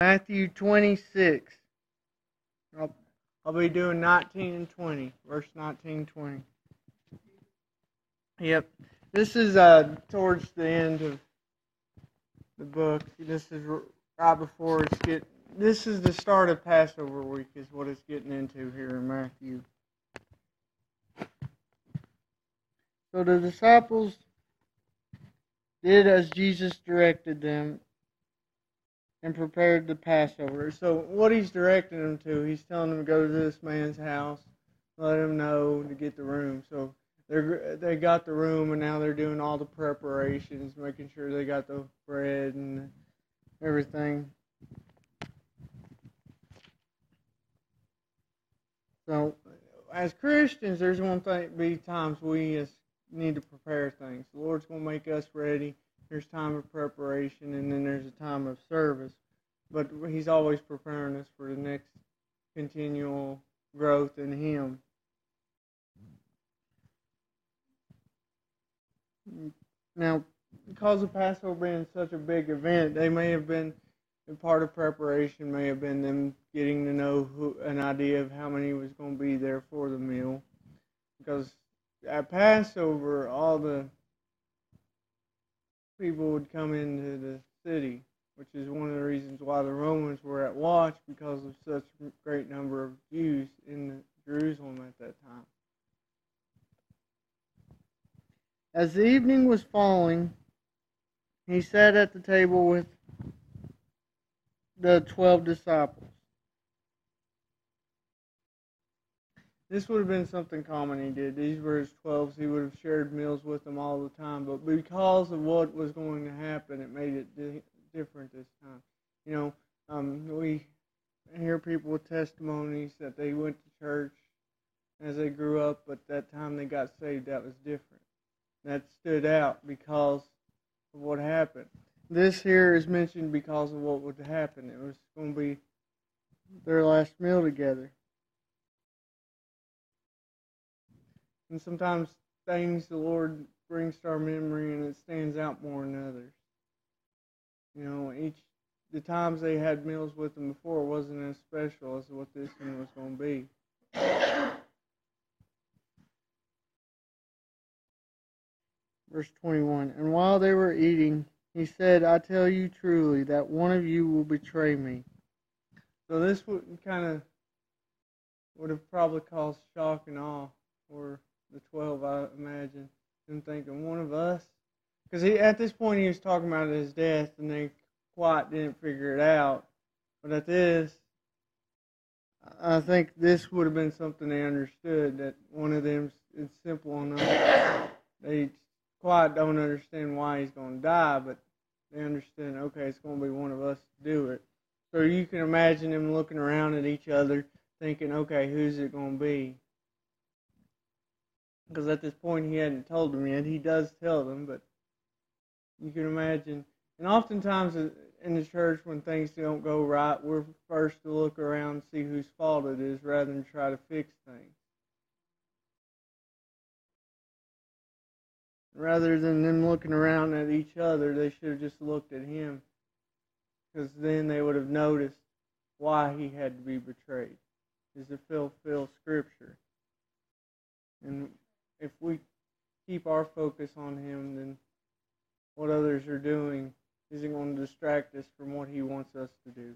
Matthew 26. I'll be doing 19 and 20, verse 19 and 20. Yep. This is towards the end of the book. This is right before this is the start of Passover week is what it's getting into here in Matthew. So the disciples did as Jesus directed them and prepared the Passover. So what he's directing them to, he's telling them to go to this man's house, let him know to get the room. So they got the room, and now they're doing all the preparations, making sure they got the bread and everything. So as Christians, there's going to be times we need to prepare things. The Lord's going to make us ready. There's time of preparation, and then there's a time of service. But he's always preparing us for the next continual growth in him. Now, because of Passover being such a big event, they may have been, part of preparation may have been them getting to know an idea of how many was going to be there for the meal. Because at Passover, all the people would come into the city, which is one of the reasons why the Romans were at watch, because of such a great number of Jews in Jerusalem at that time. As the evening was falling, he sat at the table with the 12 disciples. This would have been something common he did. These were his 12s. He would have shared meals with them all the time. But because of what was going to happen, it made it different this time. You know, we hear people with testimonies that they went to church as they grew up, but that time they got saved, that was different. That stood out because of what happened. This here is mentioned because of what would happen. It was going to be their last meal together. And sometimes things the Lord brings to our memory and it stands out more than others. You know, the times they had meals with them before wasn't as special as what this one was going to be. Verse 21, and while they were eating, he said, I tell you truly that one of you will betray me. So this would have probably caused shock and awe for the 12, I imagine, them thinking, one of us? Because at this point he was talking about his death, and they quite didn't figure it out. But at this, I think this would have been something they understood, that one of them is simple enough. They quite don't understand why he's going to die, but they understand, okay, it's going to be one of us to do it. So you can imagine them looking around at each other, thinking, okay, who's it going to be? Because at this point he hadn't told them yet. He does tell them, but you can imagine. And oftentimes in the church, when things don't go right, we're first to look around and see whose fault it is rather than try to fix things. Rather than them looking around at each other, they should have just looked at him, because then they would have noticed why he had to be betrayed, is to fulfill Scripture. And if we keep our focus on him, then what others are doing isn't going to distract us from what he wants us to do.